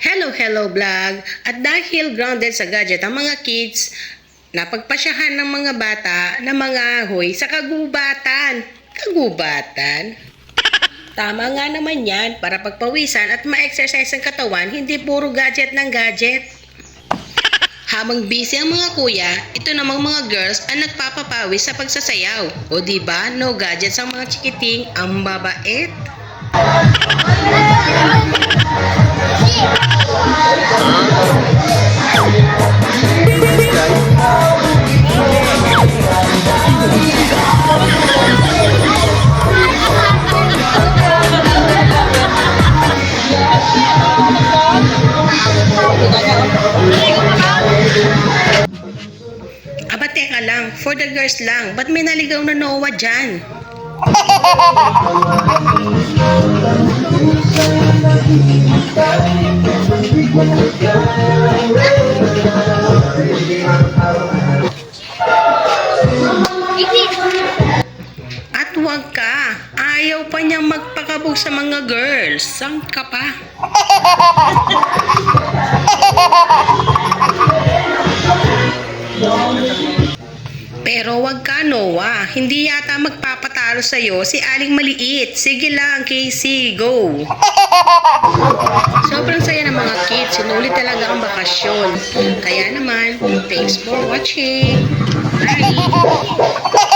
Hello vlog! At dahil grounded sa gadget ang mga kids, napagpasyahan ng mga bata na mga ahoy sa kagubatan. Kagubatan? Tama nga naman yan para pagpawisan at ma-exercise ang katawan, hindi puro gadget ng gadget. Habang busy ang mga kuya, ito namang mga girls ang nagpapapawis sa pagsasayaw. O diba, no gadgets ang mga chikiting, ang babait. Aba teka lang, for the girls lang, ba't may naligaw na Noah dyan? At wag ka, ayaw pa niyang magpakabog sa mga girls. Sang ka pa? Pero wag ka, Noah. Hindi yata magpapatalo sa'yo si Aling Maliit. Sige lang, Casey. Go! Sobrang saya ng mga kids. Sinulit talaga ang bakasyon. Kaya naman, thanks for watching. Bye!